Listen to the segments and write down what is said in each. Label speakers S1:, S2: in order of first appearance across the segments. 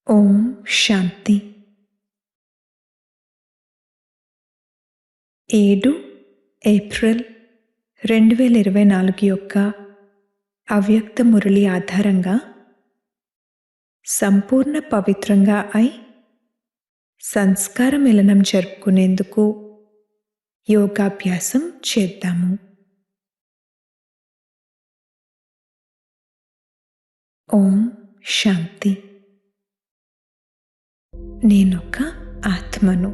S1: ఓం శాంతి. 7 April 2024 యొక్క అవ్యక్త మురళి ఆధారంగా సంపూర్ణ పవిత్రంగా అయి సంస్కార మిలనం జరుపుకునేందుకు యోగాభ్యాసం చేద్దాము. ఓం శాంతి. నేనొక ఆత్మను.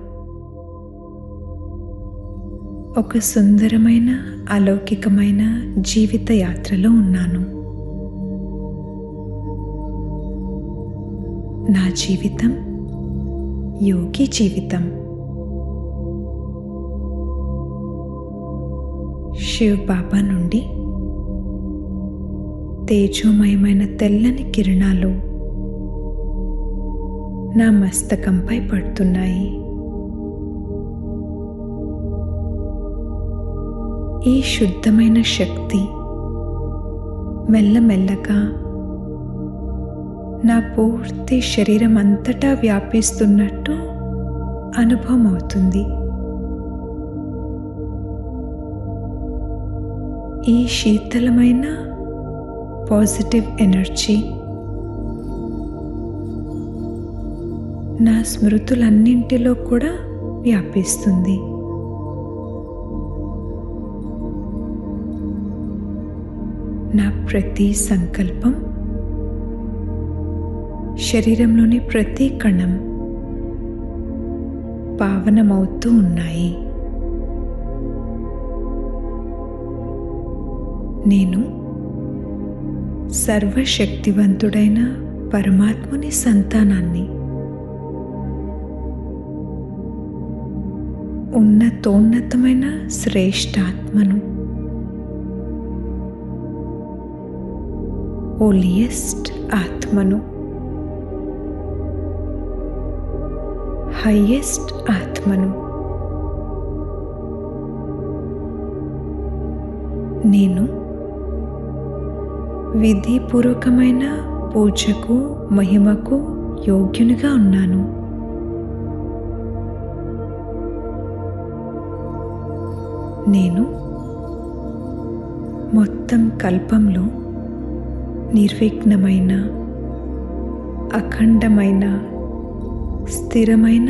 S1: ఒక సుందరమైన అలౌకికమైన జీవిత యాత్రలో ఉన్నాను. నా జీవితం యోగి జీవితం. శివ్ బాబా నుండి తేజోమయమైన తెల్లని కిరణాలు నా మస్తకంపై పడుతున్నాయి. ఈ శుద్ధమైన శక్తి మెల్లమెల్లగా నా పూర్తి శరీరం అంతటా వ్యాపిస్తున్నట్టు అనుభవం అవుతుంది. ఈ శీతలమైన పాజిటివ్ ఎనర్జీ నా స్మృతులన్నింటిలో కూడా వ్యాపిస్తుంది. నా ప్రతి సంకల్పం, శరీరంలోని ప్రతి కణం పావనమవుతూ ఉన్నాయి. నేను సర్వశక్తివంతుడైన పరమాత్ముని సంతానాన్ని. ఉన్నతోన్నతమైన శ్రేష్ఠాత్మను. హోలియెస్ట్ ఆత్మను. హైయెస్ట్ ఆత్మను. నేను విధిపూర్వకమైన పూజకు మహిమకు యోగ్యునిగా ఉన్నాను. నేను మొత్తం కల్పంలో నిర్విఘ్నమైన, అఖండమైన, స్థిరమైన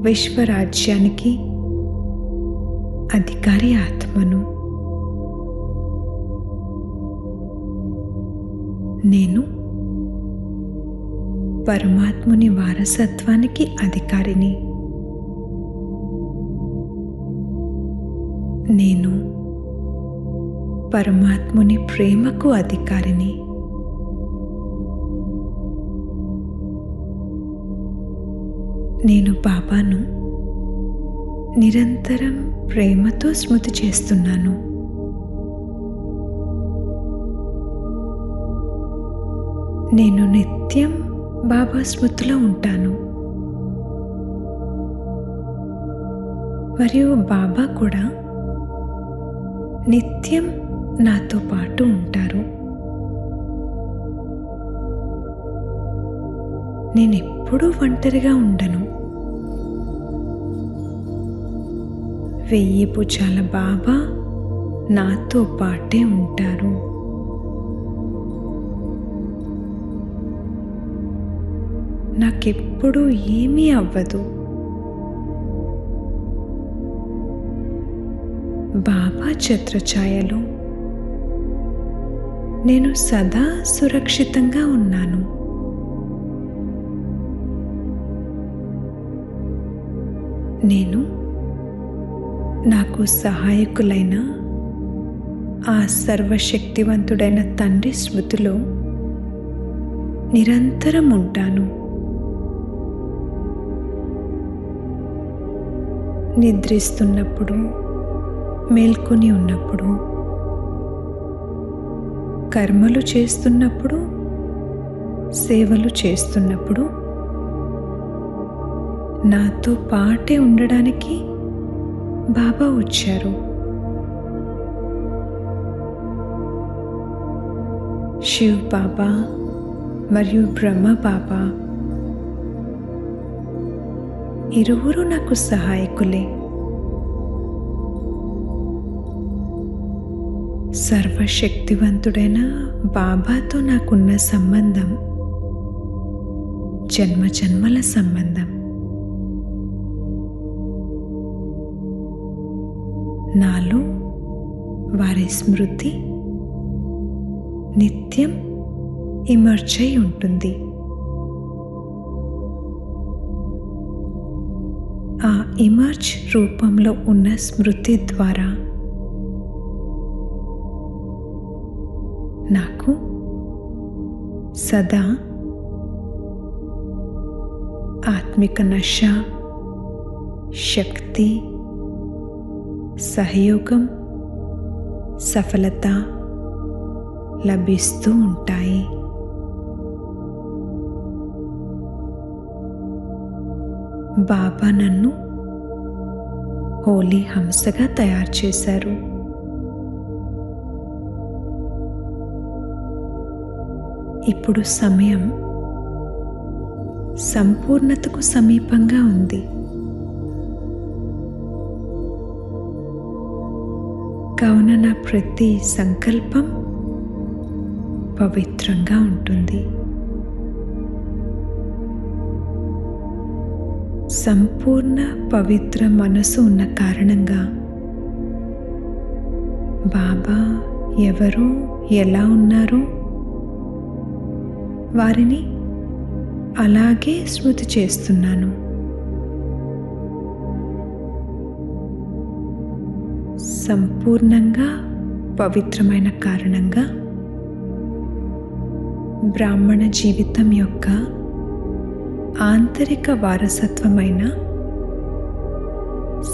S1: విశ్వరాజ్యానికి అధికారి ఆత్మను. నేను పరమాత్ముని వారసత్వానికి అధికారిని. నేను పరమాత్ముని ప్రేమకు అధికారిని. నేను బాబాను నిరంతరం ప్రేమతో స్మృతి చేస్తున్నాను. నేను నిత్యం బాబా స్మృతిలో ఉంటాను. మరియు బాబా కూడా నిత్యం నాతో పాటు ఉంటారు. నేనెప్పుడూ ఒంటరిగా ఉండను. 1000 భుజాల బాబా నాతో పాటే ఉంటారు. నాకెప్పుడూ ఏమీ అవ్వదు. బాబా ఛత్రఛాయలో నేను సదా సురక్షితంగా ఉన్నాను. నేను నాకు సహాయకులైన ఆ సర్వశక్తివంతుడైన తండ్రి స్మృతిలో నిరంతరం ఉంటాను. నిద్రిస్తున్నప్పుడు, మేల్కొని ఉన్నప్పుడు, కర్మలు చేస్తున్నప్పుడు, సేవలు చేస్తున్నప్పుడు నాతో పాటే ఉండడానికి బాబా వచ్చారు. శివ్ బాబా మరియు బ్రహ్మ బాబా ఇరువురు నాకు సహాయకులే. సర్వశక్తివంతుడైన బాబాతో నాకున్న సంబంధం జన్మజన్మల సంబంధం. నాలో వారి స్మృతి నిత్యం ఇమర్జ్ అయి ఉంటుంది. ఆ ఇమర్జ్ రూపంలో ఉన్న స్మృతి ద్వారా నాకు సదా ఆత్మిక నశ, శక్తి, సహయోగం, సఫలత లభిస్తూ ఉంటాయి. బాబా నన్ను హోలీ హంసగా తయారు చేశారు. ఇప్పుడు సమయం సంపూర్ణతకు సమీపంగా ఉంది. కావున నా ప్రతి సంకల్పం పవిత్రంగా ఉంటుంది. సంపూర్ణ పవిత్ర మనసు ఉన్న కారణంగా బాబా ఎవరు ఎలా ఉన్నారో వారిని అలాగే స్మృతి చేస్తున్నాను. సంపూర్ణంగా పవిత్రమైన కారణంగా బ్రాహ్మణ జీవితం యొక్క ఆంతరిక వారసత్వమైన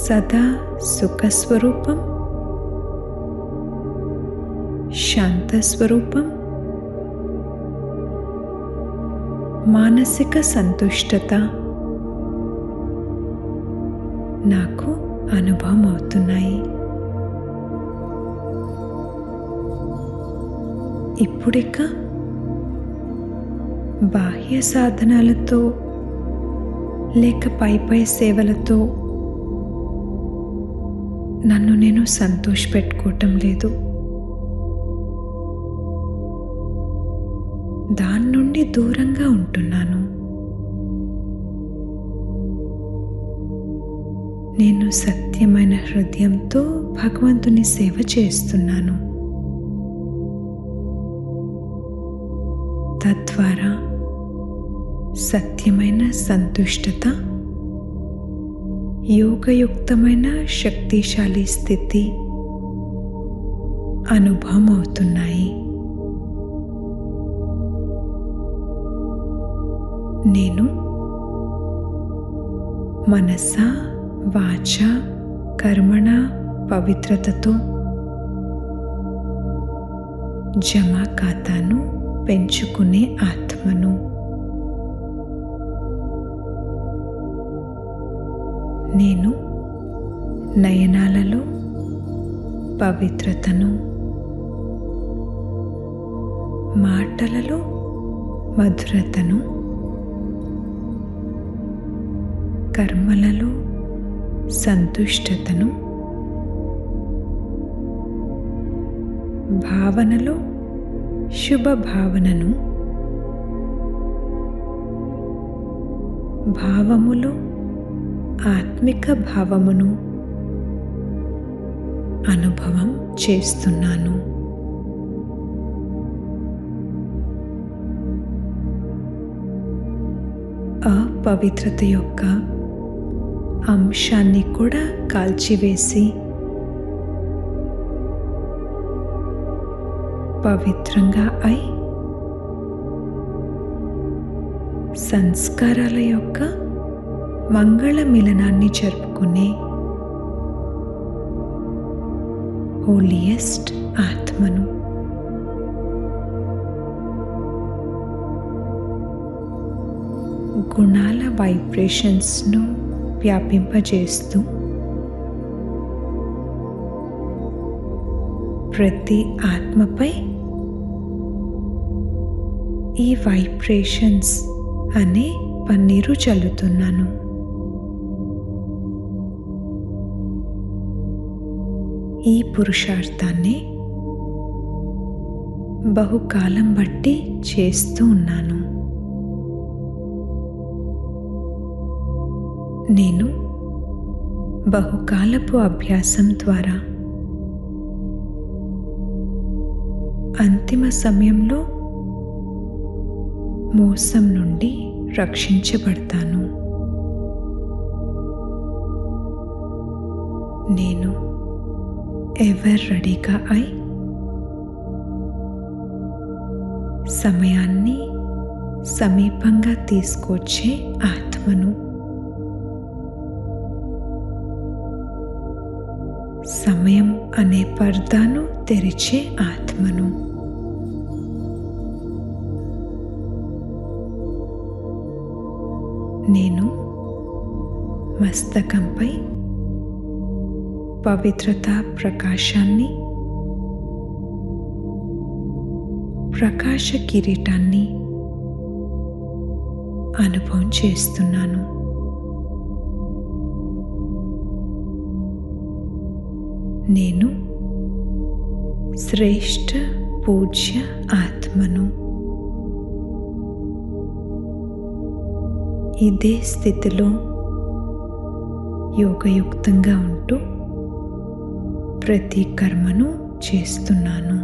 S1: సదా సుఖస్వరూపం, శాంతస్వరూపం, మానసిక సంతుష్టత నాకు అనుభవం అవుతున్నాయి. ఇప్పుడిక బాహ్య సాధనాలతో లేక పై సేవలతో నన్ను నేను సంతోషపెట్టుకోవటం లేదు. దాని నుండి దూరంగా ఉంటున్నాను. నేను సత్యమైన హృదయంతో భగవంతుని సేవ చేస్తున్నాను. తద్వారా సత్యమైన సంతుష్టత, యోగయుక్తమైన శక్తిశాలి స్థితి అనుభవం అవుతున్నాయి. నేను మనస, వాచ, కర్మణ పవిత్రతతో జమా ఖాతాను పెంచుకునే ఆత్మను. నేను నయనాలలో పవిత్రతను, మాటలలో మధురతను, కర్మలలో సంతుష్టతను, భావనలో శుభ భావనను, భావములో ఆత్మిక భావమును అనుభవం చేస్తున్నాను. అపవిత్రత యొక్క అంశాన్ని కూడా కాల్చివేసి పవిత్రంగా అయి సంస్కారాల యొక్క మంగళ మిలనాన్ని జరుపుకునే హోలియెస్ట్ ఆత్మను. గుణాల వైబ్రేషన్స్ను వ్యాపింపజేస్తూ ప్రతి ఆత్మపై ఈ వైబ్రేషన్స్ అనే పన్నీరు చల్లుతున్నాను. ఈ పురుషార్థాన్ని బహుకాలం బట్టి చేస్తూ ఉన్నాను. నేను బహుకాలపు అభ్యాసం ద్వారా అంతిమ సమయంలో మోసం నుండి రక్షించబడతాను. నేను ఎవర్ రెడీగా అయి సమయాన్ని సమీపంగా తీసుకొచ్చే ఆత్మను, సమయం అనే పర్దాను తెరిచే ఆత్మను, నేను మస్తకంపై పవిత్రత ప్రకాశాన్ని, ప్రకాశ కిరీటాన్ని అనుభవం చేస్తున్నాను. నేను శ్రేష్ఠ పూజ్య ఆత్మను. ఇదే స్థితిలో యోగయుక్తంగా ఉంటూ ప్రతి కర్మను చేస్తున్నాను.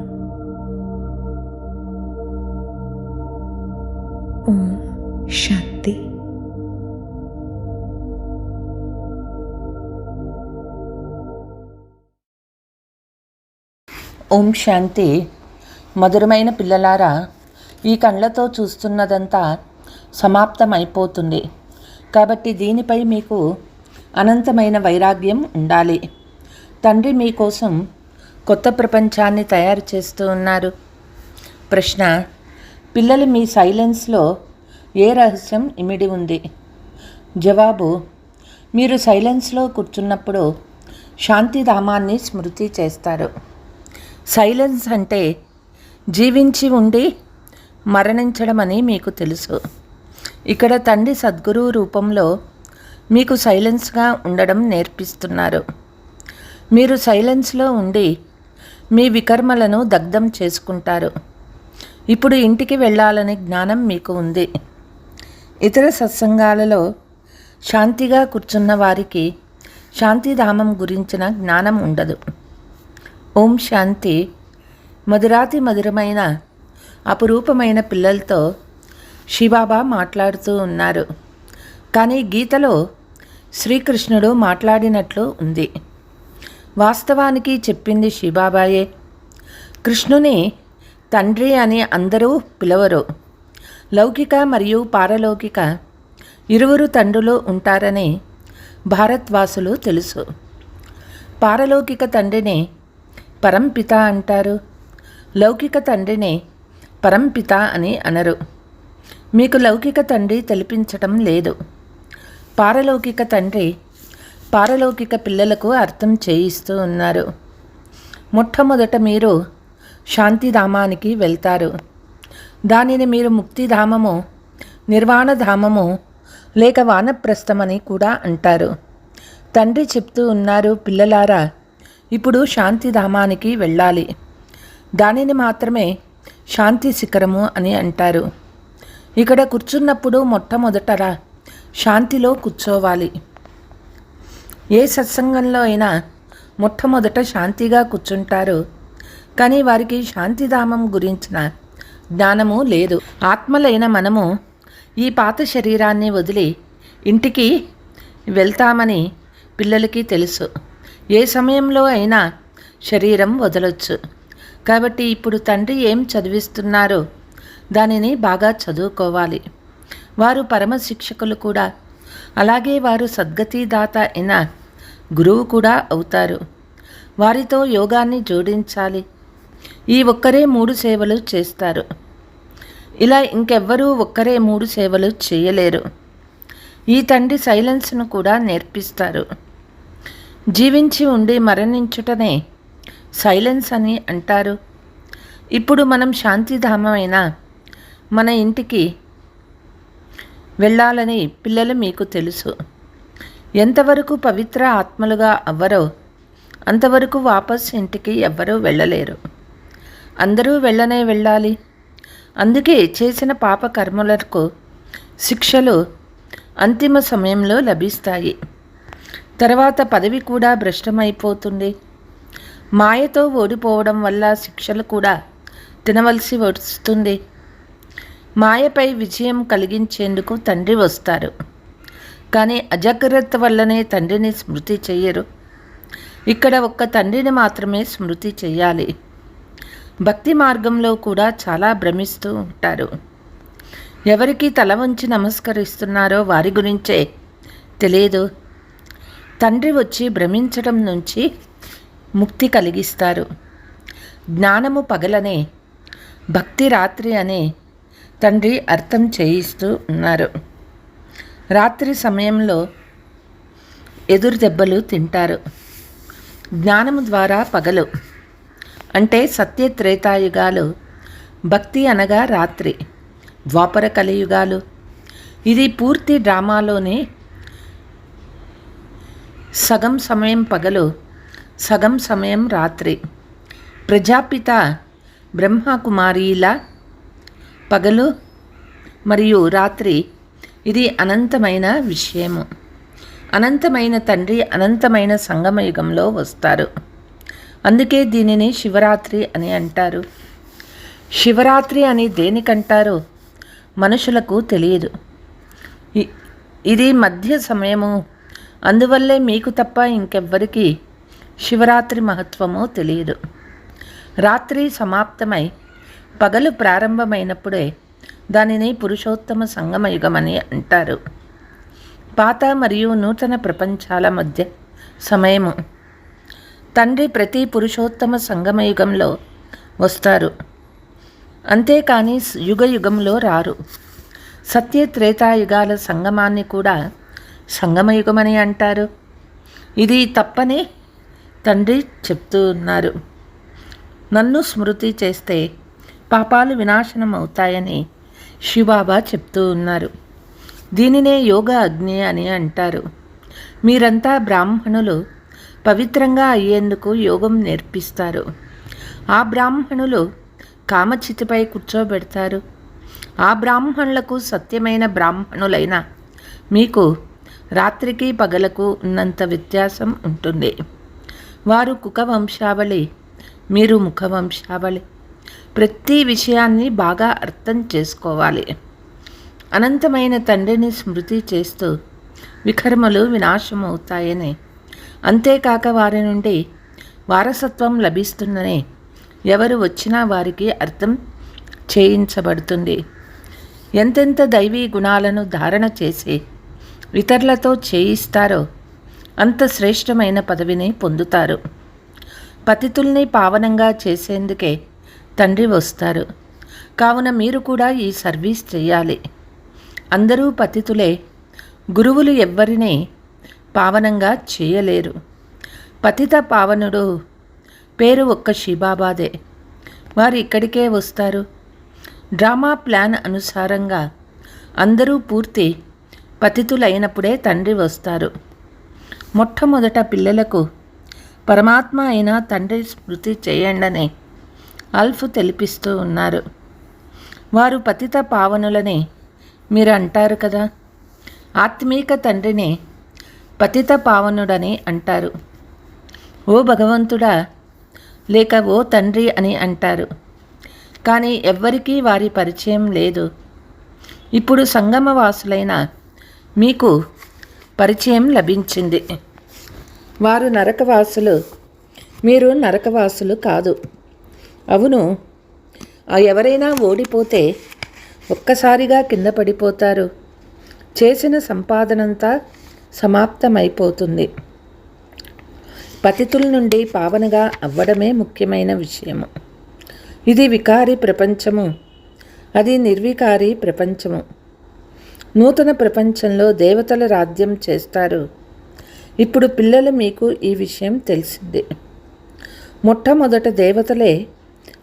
S1: ఓం శాంతి.
S2: ఓం శాంతి. మధురమైన పిల్లలారా, ఈ కళ్ళతో చూస్తున్నదంతా సమాప్తమైపోతుంది. కాబట్టి దీనిపై మీకు అనంతమైన వైరాగ్యం ఉండాలి. తండ్రి మీకోసం కొత్త ప్రపంచాన్ని తయారు చేస్తూ ఉన్నారు. ప్రశ్న: పిల్లలు, మీ సైలెన్స్లో ఏ రహస్యం ఇమిడి ఉంది? జవాబు: మీరు సైలెన్స్లో కూర్చున్నప్పుడు శాంతిధామాన్ని స్మృతి చేస్తారు. సైలెన్స్ అంటే జీవించి ఉండి మరణించడం అని మీకు తెలుసు. ఇక్కడ తండ్రి సద్గురువు రూపంలో మీకు సైలెన్స్గా ఉండడం నేర్పిస్తున్నారు. మీరు సైలెన్స్లో ఉండి మీ వికర్మలను దగ్ధం చేసుకుంటారు. ఇప్పుడు ఇంటికి వెళ్ళాలనే జ్ఞానం మీకు ఉంది. ఇతర సత్సంగాలలో శాంతిగా కూర్చున్న వారికి శాంతిధామం గురించిన జ్ఞానం ఉండదు. ఓం శాంతి. మధురాతి మధురమైన అపురూపమైన పిల్లలతో శివబాబా మాట్లాడుతూ ఉన్నారు. కానీ గీతలో శ్రీకృష్ణుడు మాట్లాడినట్లు ఉంది. వాస్తవానికి చెప్పింది శివబాబాయే. కృష్ణుని తండ్రి అని అందరూ పిలవరు. లౌకిక మరియు పారలౌకిక ఇరువురు తండ్రులు ఉంటారని భారత్వాసులు తెలుసు. పారలౌకిక తండ్రిని పరంపిత అంటారు. లౌకిక తండ్రిని పరంపిత అని అనరు. మీకు లౌకిక తండ్రి తెలిపించటం లేదు. పారలౌకిక తండ్రి పారలౌకిక పిల్లలకు అర్థం చేయిస్తూ ఉన్నారు. మొట్టమొదట మీరు శాంతిధామానికి వెళ్తారు. దానిని మీరు ముక్తిధామము, నిర్వాణధామము లేక వానప్రస్థమని కూడా అంటారు. తండ్రి చెప్తూ ఉన్నారు, పిల్లలారా, ఇప్పుడు శాంతిధామానికి వెళ్ళాలి. దానిని మాత్రమే శాంతి శిఖరము అని అంటారు. ఇక్కడ కూర్చున్నప్పుడు మొట్టమొదటరా శాంతిలో కూర్చోవాలి. ఏ సత్సంగంలో అయినా మొట్టమొదట శాంతిగా కూర్చుంటారు. కానీ వారికి శాంతిధామం గురించిన జ్ఞానము లేదు. ఆత్మలైన మనము ఈ పాత శరీరాన్ని వదిలి ఇంటికి వెళ్తామని పిల్లలకి తెలుసు. ఏ సమయంలో అయినా శరీరం వదలొచ్చు. కాబట్టి ఇప్పుడు తండ్రి ఏం చదివిస్తున్నారో దానిని బాగా చదువుకోవాలి. వారు పరమ శిక్షకులు కూడా. అలాగే వారు సద్గతిదాత అయిన గురువు కూడా అవుతారు. వారితో యోగాన్ని జోడించాలి. ఈ ఒక్కరే 3 సేవలు చేస్తారు. ఇలా ఇంకెవ్వరూ ఒక్కరే 3 సేవలు చేయలేరు. ఈ తండ్రి సైలెన్స్ను కూడా నేర్పిస్తారు. జీవించి ఉండి మరణించుటనే సైలెన్స్ అని అంటారు. ఇప్పుడు మనం శాంతిధామమైన మన ఇంటికి వెళ్ళాలని పిల్లలు మీకు తెలుసు. ఎంతవరకు పవిత్ర ఆత్మలుగా అవ్వరో అంతవరకు వాపస్ ఇంటికి ఎవ్వరూ వెళ్ళలేరు. అందరూ వెళ్ళాలి. అందుకే చేసిన పాప కర్మలకు శిక్షలు అంతిమ సమయంలో లభిస్తాయి. తర్వాత పదవి కూడా భ్రష్టమైపోతుంది. మాయతో ఓడిపోవడం వల్ల శిక్షలు కూడా తినవలసి వస్తుంది. మాయపై విజయం కలిగించేందుకు తండ్రి వస్తారు, కానీ అజాగ్రత్త వల్లనే తండ్రిని స్మృతి చెయ్యరు. ఇక్కడ ఒక్క తండ్రిని మాత్రమే స్మృతి చెయ్యాలి. భక్తి మార్గంలో కూడా చాలా భ్రమిస్తూ ఉంటారు. ఎవరికి తల వంచి నమస్కరిస్తున్నారో వారి గురించే తెలియదు. తండ్రి వచ్చి భ్రమించడం నుంచి ముక్తి కలిగిస్తారు. జ్ఞానము పగలనే, భక్తి రాత్రి అనే తండ్రి అర్థం చేయిస్తూ ఉన్నారు. రాత్రి సమయంలో ఎదురు దెబ్బలు తింటారు. జ్ఞానము ద్వారా పగలు అంటే సత్య త్రేతాయుగాలు, భక్తి అనగా రాత్రి, ద్వాపర కలియుగాలు. ఇది పూర్తి డ్రామాలోనే సగం సమయం పగలు, సగం సమయం రాత్రి. ప్రజాపిత బ్రహ్మకుమారీల పగలు మరియు రాత్రి. ఇది అనంతమైన విషయము. అనంతమైన తండ్రి అనంతమైన సంగమయుగంలో వస్తారు. అందుకే దీనిని శివరాత్రి అని అంటారు. శివరాత్రి అని దేనికంటారో మనుషులకు తెలియదు. ఇది మధ్య సమయము. అందువల్లే మీకు తప్ప ఇంకెవ్వరికీ శివరాత్రి మహత్వము తెలియదు. రాత్రి సమాప్తమై పగలు ప్రారంభమైనప్పుడే దానిని పురుషోత్తమ సంగమయుగమని అంటారు. పాత మరియు నూతన ప్రపంచాల మధ్య సమయము. తండ్రి ప్రతి పురుషోత్తమ సంగమయుగంలో వస్తారు, అంతేకాని యుగయుగంలో రారు. సత్య త్రేతాయుగాల సంగమాన్ని కూడా సంగమయుగమని అంటారు. ఇది తప్పని తండ్రి చెప్తూ ఉన్నారు. నన్ను స్మృతి చేస్తే పాపాలు వినాశనం అవుతాయని శివబాబా చెప్తూ ఉన్నారు. దీనినే యోగ అగ్ని అని అంటారు. మీరంతా బ్రాహ్మణులు పవిత్రంగా అయ్యేందుకు యోగం నేర్పిస్తారు. ఆ బ్రాహ్మణులు కామచితిపై కూర్చోబెడతారు. ఆ బ్రాహ్మణులకు సత్యమైన బ్రాహ్మణులైన మీకు రాత్రికి పగలకు ఉన్నంత వ్యత్యాసం ఉంటుంది. వారు కుక వంశావళి, మీరు ముఖ వంశావళి. ప్రతి విషయాన్ని బాగా అర్థం చేసుకోవాలి. అనంతమైన తండ్రిని స్మృతి చేస్తూ వికర్మలు వినాశమవుతాయని, అంతేకాక వారి నుండి వారసత్వం లభిస్తుందని ఎవరు వచ్చినా వారికి అర్థం చేయించబడుతుంది. ఎంతెంత దైవీ గుణాలను ధారణ చేసి ఇతరులతో చేయిస్తారో అంత శ్రేష్టమైన పదవిని పొందుతారు. పతితుల్ని పావనంగా చేసేందుకే తండ్రి వస్తారు. కావున మీరు కూడా ఈ సర్వీస్ చేయాలి. అందరూ పతితులే. గురువులు ఎవ్వరినీ పావనంగా చేయలేరు. పతిత పావనుడు పేరు ఒక్క శివబాబాదే. వారు ఇక్కడికే వస్తారు. డ్రామా ప్లాన్ అనుసారంగా అందరూ పూర్తి పతితులైనప్పుడే తండ్రి వస్తారు. మొట్టమొదట పిల్లలకు పరమాత్మ అయిన తండ్రి స్మృతి చేయండని అల్ఫ్ తెలిపిస్తూ ఉన్నారు. వారు పతిత పావనులని మీరు అంటారు కదా. ఆత్మీక తండ్రిని పతిత పావనుడని అంటారు. ఓ భగవంతుడా లేక ఓ తండ్రి అని అంటారు. కానీ ఎవ్వరికీ వారి పరిచయం లేదు. ఇప్పుడు సంగమవాసులైన మీకు పరిచయం లభించింది. వారు నరకవాసులు, మీరు నరకవాసులు కాదు. అవును, ఎవరైనా ఓడిపోతే ఒక్కసారిగా కింద పడిపోతారు. చేసిన సంపాదనంతా సమాప్తమైపోతుంది. పతితుల నుండి పావనగా అవ్వడమే ముఖ్యమైన విషయము. ఇది వికారి ప్రపంచము, అది నిర్వికారి ప్రపంచము. నూతన ప్రపంచంలో దేవతల రాజ్యం చేస్తారు. ఇప్పుడు పిల్లలు మీకు ఈ విషయం తెలిసిందే. మొట్టమొదట దేవతలే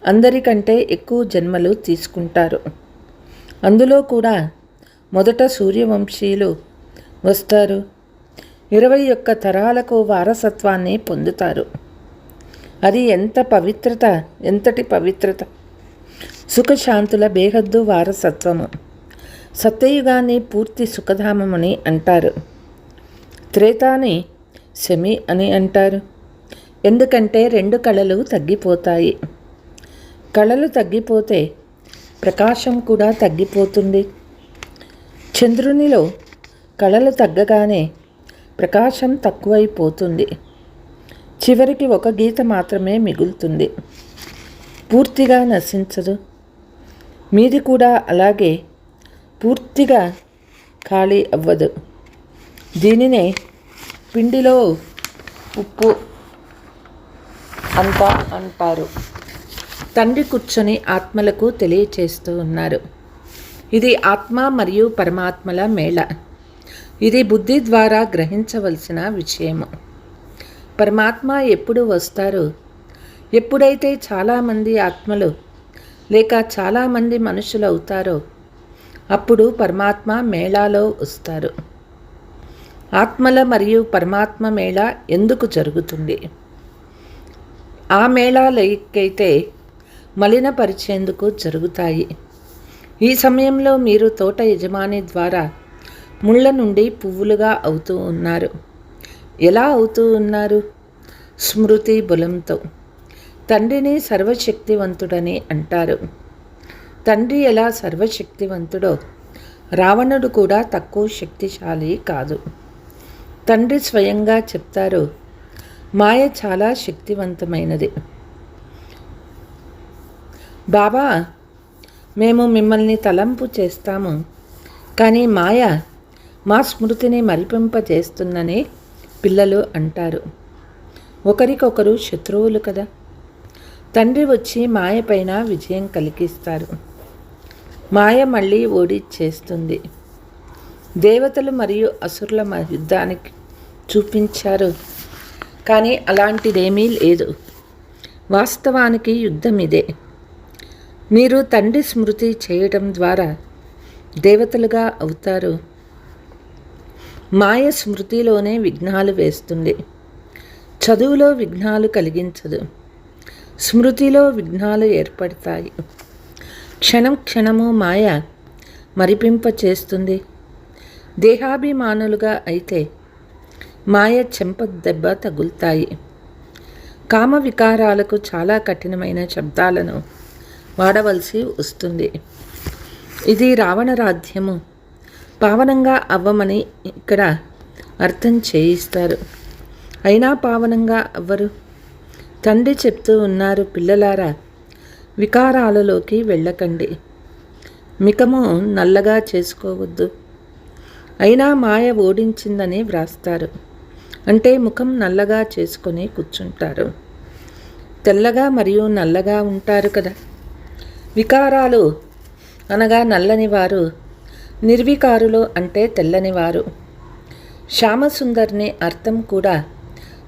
S2: అందరికంటే ఎక్కువ జన్మలు తీసుకుంటారు. అందులో కూడా మొదట సూర్యవంశీయులు వస్తారు. 21 తరాలకు వారసత్వాన్ని పొందుతారు. అది ఎంతటి పవిత్రత! సుఖశాంతుల బేహద్దు వారసత్వము. సత్యయుగాన్ని పూర్తి సుఖధామమని అంటారు. త్రేతాని శమి అని అంటారు. ఎందుకంటే 2 కళలు తగ్గిపోతాయి. కళలు తగ్గిపోతే ప్రకాశం కూడా తగ్గిపోతుంది. చంద్రునిలో కళలు తగ్గగానే ప్రకాశం తక్కువైపోతుంది. చివరికి 1 గీత మాత్రమే మిగులుతుంది, పూర్తిగా నశించదు. మీది కూడా అలాగే పూర్తిగా ఖాళీ అవ్వదు. దీనినే పిండిలో ఉప్పు అంతా అంటారు. తండ్రి కూర్చొని ఆత్మలకు తెలియచేస్తూ ఉన్నారు. ఇది ఆత్మ మరియు పరమాత్మల మేళ. ఇది బుద్ధి ద్వారా గ్రహించవలసిన విషయము. పరమాత్మ ఎప్పుడు వస్తారు? ఎప్పుడైతే చాలామంది ఆత్మలు లేక చాలామంది మనుషులు అవుతారో అప్పుడు పరమాత్మ మేళాలో వస్తారు. ఆత్మల మరియు పరమాత్మ మేళ ఎందుకు జరుగుతుంది? ఆ మేళాలకైతే మలినపరిచేందుకు జరుగుతాయి. ఈ సమయంలో మీరు తోట యజమాని ద్వారా ముళ్ళ నుండి పువ్వులుగా అవుతూ ఉన్నారు. ఎలా అవుతూ ఉన్నారు? స్మృతి బలంతో. తండ్రిని సర్వశక్తివంతుడని అంటారు. తండ్రి ఎలా సర్వశక్తివంతుడో రావణుడు కూడా తక్కువ శక్తిశాలి కాదు. తండ్రి స్వయంగా చెప్తారు, మాయ చాలా శక్తివంతమైనది. బాబా, మేము మిమ్మల్ని తలంపు చేస్తాము, కానీ మాయ మా స్మృతిని మరిపింపజేస్తుందని పిల్లలు అంటారు. ఒకరికొకరు శత్రువులు కదా. తండ్రి వచ్చి మాయ పైన విజయం కలిగిస్తారు. మాయ మళ్ళీ ఓడిచ్చేస్తుంది. దేవతలు మరియు అసురుల యుద్ధానికి చూపించారు, కానీ అలాంటిదేమీ లేదు. వాస్తవానికి యుద్ధం ఇదే. మీరు తండ్రి స్మృతి చేయడం ద్వారా దేవతలుగా అవుతారు. మాయ స్మృతిలోనే విఘ్నాలు వేస్తుంది. చదువులో విఘ్నాలు కలిగించదు. స్మృతిలో విఘ్నాలు ఏర్పడతాయి. క్షణం క్షణము మాయ మరిపింపచేస్తుంది. దేహాభిమానులుగా అయితే మాయ చెంప దెబ్బ తగులుతాయి. కామ వికారాలకు చాలా కఠినమైన శబ్దాలను వాడవలసి వస్తుంది. ఇది రావణ రాజ్యము. పావనంగా అవ్వమని ఇక్కడ అర్థం చేయిస్తారు. అయినా పావనంగా అవ్వరు. తండ్రి చెప్తూ ఉన్నారు, పిల్లలారా, వికారాలలోకి వెళ్ళకండి. మికము నల్లగా చేసుకోవద్దు. అయినా మాయ ఓడించిందని వ్రాస్తారు. అంటే ముఖం నల్లగా చేసుకొని కూర్చుంటారు. తెల్లగా మరియు నల్లగా ఉంటారు కదా. వికారాలు అనగా నల్లనివారు, నిర్వికారులు అంటే తెల్లనివారు. శ్యామసుందర్ని అర్థం కూడా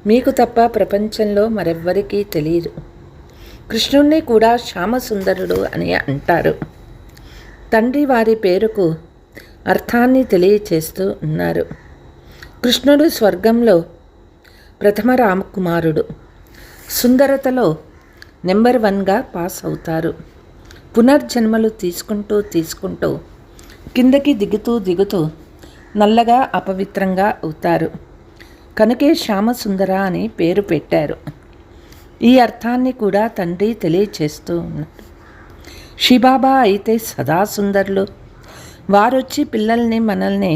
S2: మీకు తప్ప ప్రపంచంలో మరెవ్వరికీ తెలియదు. కృష్ణుణ్ణి కూడా శ్యామసుందరుడు అని అంటారు. తండ్రి వారి పేరుకు అర్థాన్ని తెలియచేస్తూ ఉన్నారు. కృష్ణుడు స్వర్గంలో ప్రథమ రామకుమారుడు. సుందరతలో నెంబర్ 1గా పాస్ అవుతారు. పునర్జన్మలు తీసుకుంటూ కిందకి దిగుతూ నల్లగా అపవిత్రంగా అవుతారు. కనుకే శ్యామసుందర అని పేరు పెట్టారు. ఈ అర్థాన్ని కూడా తండ్రి తెలియచేస్తూ ఉన్నారు. శివబాబా అయితే సదా సుందరులు. వారొచ్చి పిల్లల్ని మనల్ని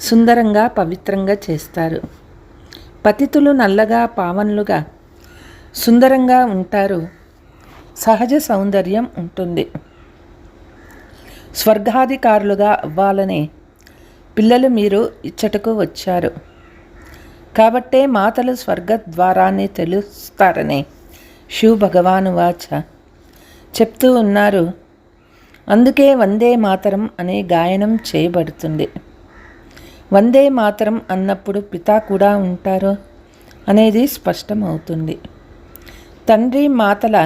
S2: సుందరంగా పవిత్రంగా చేస్తారు. పతితులు నల్లగా పావనులుగా సుందరంగా ఉంటారు. సహజ సౌందర్యం ఉంటుంది. స్వర్గాధికారులుగా అవ్వాలని పిల్లలు మీరు ఇచ్చటకు వచ్చారు. కాబట్టే మాతలు స్వర్గద్వారాన్ని తెలుస్తారని శివ్ భగవాను వాచ చెప్తూ ఉన్నారు. అందుకే వందే మాతరం అనే గాయనం చేయబడుతుంది. వందే మాతరం అన్నప్పుడు పితా కూడా ఉంటారు అనేది స్పష్టమవుతుంది. తండ్రి మాతల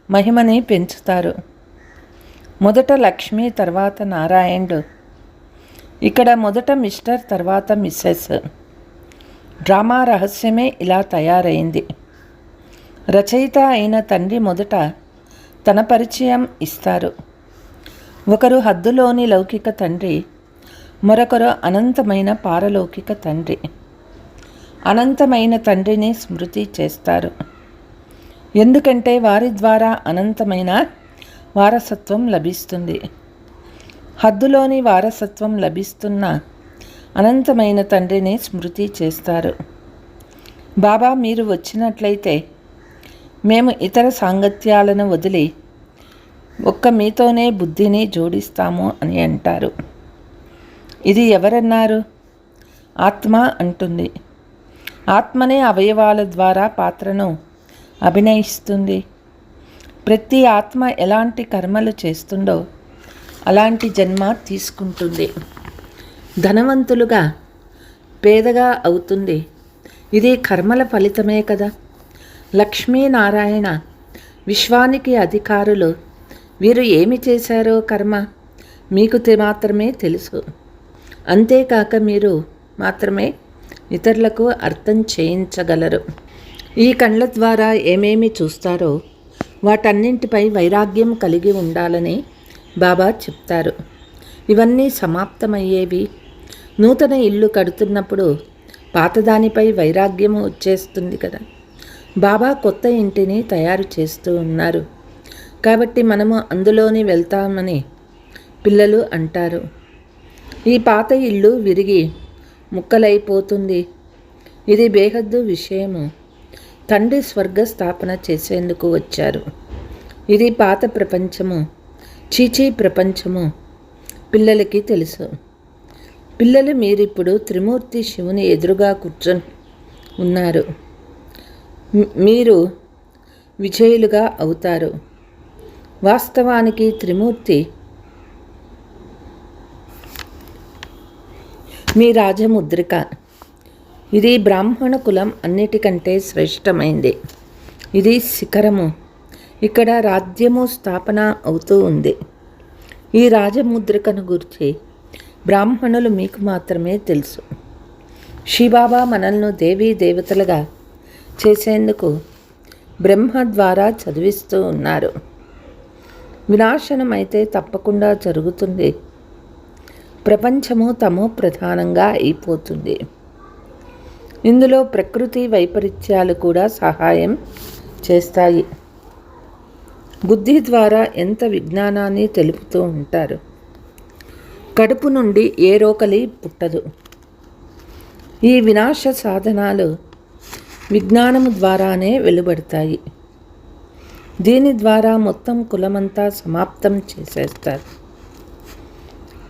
S2: మహిమని పెంచుతారు. మొదట లక్ష్మి, తర్వాత నారాయణుడు. ఇక్కడ మొదట మిస్టర్, తర్వాత మిస్సెస్. డ్రామా రహస్యమే ఇలా తయారైంది. రచయిత అయిన తండ్రి మొదట తన పరిచయం ఇస్తారు. ఒకరు హద్దులోని లౌకిక తండ్రి, మరొకరు అనంతమైన పారలౌకిక తండ్రి. అనంతమైన తండ్రిని స్మృతి చేస్తారు, ఎందుకంటే వారి ద్వారా అనంతమైన వారసత్వం లభిస్తుంది. హద్దులోని వారసత్వం లభిస్తున్న అనంతమైన తండ్రిని స్మృతి చేస్తారు. బాబా, మీరు వచ్చినట్లయితే మేము ఇతర సాంగత్యాలను వదిలి ఒక్క మీతోనే బుద్ధిని జోడిస్తాము అని అంటారు. ఇది ఎవరన్నారు? ఆత్మ అంటుంది. ఆత్మనే అవయవాల ద్వారా పాత్రను అభినయిస్తుంది. ప్రతి ఆత్మ ఎలాంటి కర్మలు చేస్తుందో అలాంటి జన్మ తీసుకుంటుంది. ధనవంతులుగా పేదగా అవుతుంది. ఇది కర్మల ఫలితమే కదా. లక్ష్మీనారాయణ విశ్వానికి అధికారులు. వీరు ఏమి చేశారో కర్మ మీకు మాత్రమే తెలుసు. అంతేకాక మీరు మాత్రమే ఇతరులకు అర్థం చేయించగలరు. ఈ కళ్ళ ద్వారా ఏమేమి చూస్తారో వాటన్నింటిపై వైరాగ్యం కలిగి ఉండాలని బాబా చెప్తారు. ఇవన్నీ సమాప్తమయ్యేవి. నూతన ఇల్లు కడుతున్నప్పుడు పాతదానిపై వైరాగ్యము వచ్చేస్తుంది కదా. బాబా కొత్త ఇంటిని తయారు చేస్తూ ఉన్నారు కాబట్టి మనము అందులోని వెళ్తామని పిల్లలు అంటారు. ఈ పాత ఇల్లు విరిగి ముక్కలైపోతుంది. ఇది బేహద్దు విషయము. తండ్రి స్వర్గ స్థాపన చేసేందుకు వచ్చారు. ఇది పాత ప్రపంచము, చీచీ ప్రపంచము పిల్లలకి తెలుసు. పిల్లలు, మీరిప్పుడు త్రిమూర్తి శివుని ఎదురుగా కూర్చొని ఉన్నారు. మీరు విజయులుగా అవుతారు. వాస్తవానికి త్రిమూర్తి మీ రాజముద్రిక. ఇది బ్రాహ్మణ కులం అన్నిటికంటే శ్రేష్టమైంది. ఇది శిఖరము. ఇక్కడ రాజ్యము స్థాపన అవుతూ ఉంది. ఈ రాజముద్రికను గురించి బ్రాహ్మణులు మీకు మాత్రమే తెలుసు. శివబాబా మనల్ని దేవీ దేవతలుగా చేసేందుకు బ్రహ్మ ద్వారా చదివిస్తూ ఉన్నారు. వినాశనం అయితే తప్పకుండా జరుగుతుంది. ప్రపంచము తమో ప్రధానంగా అయిపోతుంది. ఇందులో ప్రకృతి వైపరీత్యాలు కూడా సహాయం చేస్తాయి. బుద్ధి ద్వారా ఎంత విజ్ఞానాన్ని తెలుపుతూ ఉంటారు. కడుపు నుండి ఏ రోకలి పుట్టదు. ఈ వినాశ సాధనాలు విజ్ఞానము ద్వారానే వెలువడతాయి. దీని ద్వారా మొత్తం కులమంతా సమాప్తం చేసేస్తారు.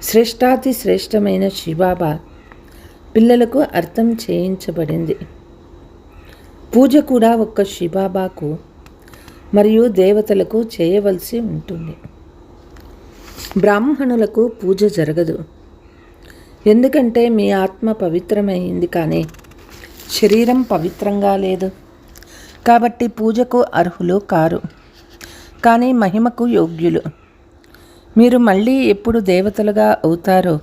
S2: శ్రేష్టాతి శ్రేష్టమైన శివబాబా పిల్లలకు అర్థం చేయించబడింది. పూజ కూడా ఒక్క శివబాబాకు మరియు దేవతలకు చేయవలసి ఉంటుంది. బ్రాహ్మణులకు పూజ జరగదు. ఎందుకంటే మీ ఆత్మ పవిత్రమైంది కానీ శరీరం పవిత్రంగా లేదు. కాబట్టి పూజకు అర్హులు కారు, కానీ మహిమకు యోగ్యులు. మీరు మళ్ళీ ఎప్పుడు దేవతలుగా అవుతారో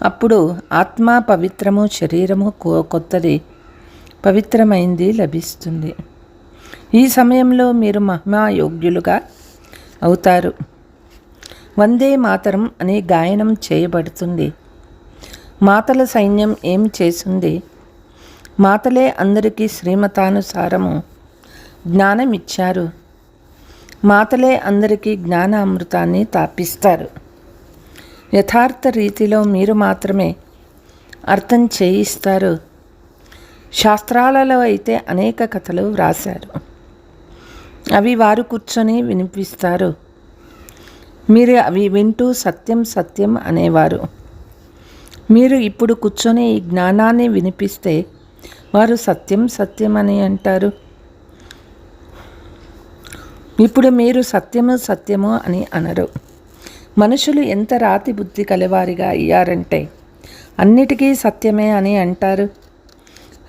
S2: అప్పుడు ఆత్మ పవిత్రము, శరీరము కొత్తది పవిత్రమైంది లభిస్తుంది. ఈ సమయంలో మీరు మహిమాయోగ్యులుగా అవుతారు. వందే మాతరం అనే గాయనం చేయబడుతుంది. మాతల సైన్యం ఏం చేసింది? మాతలే అందరికీ శ్రీమతానుసారము జ్ఞానం ఇచ్చారు. మాతలే అందరికీ జ్ఞాన అమృతాన్ని తాపిస్తారు. యథార్థ రీతిలో మీరు మాత్రమే అర్థం చేయిస్తారు. శాస్త్రాలలో అయితే అనేక కథలు వ్రాశారు. అవి వారు కూర్చొని వినిపిస్తారు. మీరు అవి వింటూ సత్యం సత్యం అనేవారు. మీరు ఇప్పుడు కూర్చొని ఈ జ్ఞానాన్ని వినిపిస్తే వారు సత్యం సత్యం అని అంటారు. ఇప్పుడు మీరు సత్యము సత్యము అని అనరు. మనుషులు ఎంత రాతి బుద్ధి కలవారిగా అయ్యారంటే అన్నిటికీ సత్యమే అని అంటారు.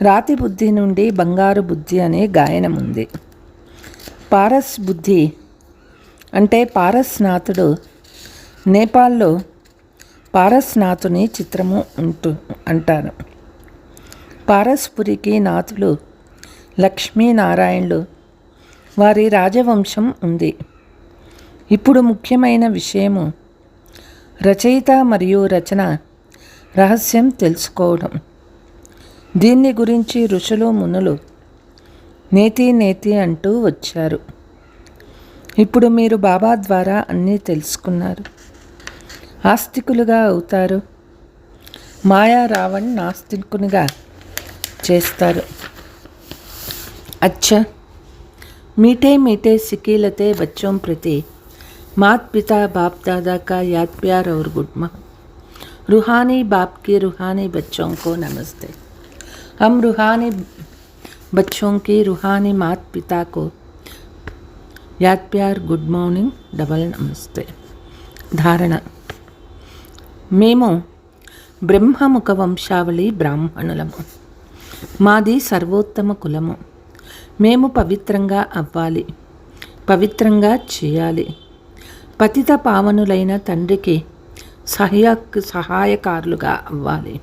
S2: రాతి బుద్ధి నుండి బంగారు బుద్ధి అనే గాయనం ఉంది. పారస్ బుద్ధి అంటే పారస్నాథుడు. నేపాల్లో పారస్నాథుని చిత్రము అంటారు. పారస్పురికి నాథులు లక్ష్మీనారాయణులు వారి రాజవంశం ఉంది. ఇప్పుడు ముఖ్యమైన విషయము రచయిత మరియు రచన రహస్యం తెలుసుకోవడం. దీన్ని గురించి ఋషులు మునులు నేతి నేతి అంటూ వచ్చారు. ఇప్పుడు మీరు బాబా ద్వారా అన్నీ తెలుసుకున్నారు. ఆస్తికులుగా అవుతారు. మాయా రావణ్ నాస్తికునిగా చేస్తారు. अच्छा मीठे मीठे सिकीलते बच्चों प्रति मात पिता बाप दादा का याद प्यार और गुड रूहानी बाप की रूहानी बच्चों को नमस्ते. हम रूहानी बच्चों की रूहानी मात पिता को याद प्यार गुड మార్నింగ్ డబల్ నమస్తే. ధారణ. మేము బ్రహ్మముఖ వంశావళి బ్రాహ్మణులము. మాది సర్వోత్తమ కులము. మేము పవిత్రంగా అవ్వాలి, పవిత్రంగా చేయాలి. పతిత పావనులైన తండ్రికి సహాయకారులుగా అవ్వాలి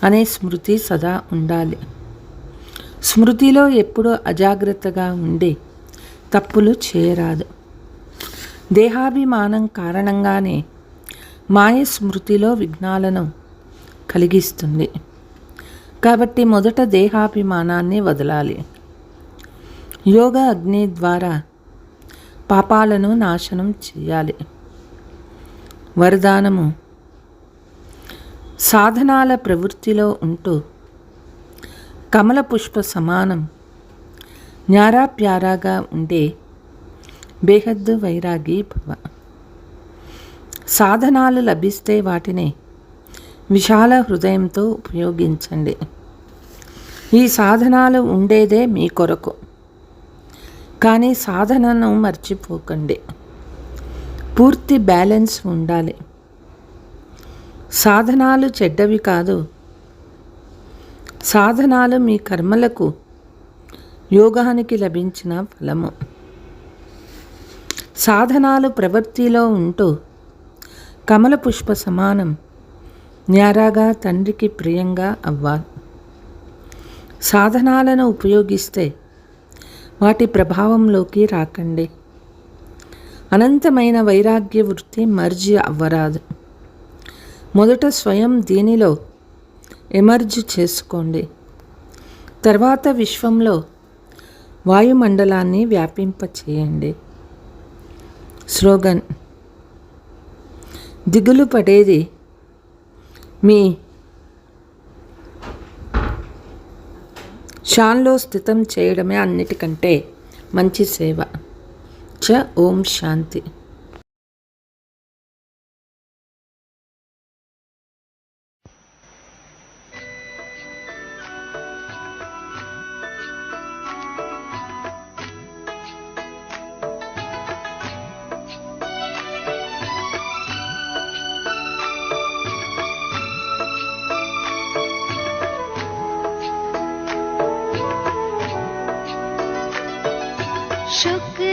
S2: అనే స్మృతి సదా ఉండాలి. స్మృతిలో ఎప్పుడూ అజాగ్రత్తగా ఉండి తప్పులు చేయరాదు. దేహాభిమానం కారణంగానే మాయ స్మృతిలో విఘ్నాలను కలిగిస్తుంది. కాబట్టి మొదట దేహాభిమానాన్ని వదలాలి. యోగ అగ్ని ద్వారా పాపాలను నాశనం చేయాలి. వరదానము. సాధనాల ప్రవృత్తిలో ఉంటూ కమల పుష్ప సమానం న్యారా ప్యారాగా ఉండే బేహద్దు వైరాగి భవ. సాధనాలు లభిస్తే వాటిని విశాల హృదయంతో ఉపయోగించండి. ఈ సాధనాలు ఉండేదే మీ కొరకు, కానీ సాధనను మర్చిపోకండి. పూర్తి బ్యాలెన్స్ ఉండాలి. సాధనాలు చెడ్డవి కాదు. సాధనాలు మీ కర్మలకు యోగానికి లభించిన ఫలము. సాధనాలు ప్రవృత్తిలో ఉంటూ కమల పుష్ప సమానం న్యారాగా తండ్రికి ప్రియంగా అవ్వాలి. సాధనాలను ఉపయోగిస్తే వాటి ప్రభావంలోకి రాకండి. అనంతమైన వైరాగ్య వృత్తి మర్జీ అవ్వరాదు. మొదట స్వయం దీనిలో ఎమర్జ్ చేసుకోండి. తర్వాత విశ్వంలో వాయుమండలాన్ని వ్యాపింపచేయండి. స్లోగన్. దిగులు పడేది మీ షాన్లో స్థితం చేయడమే అన్నిటికంటే మంచి సేవ. ఓం శాంతి.
S3: शुक्र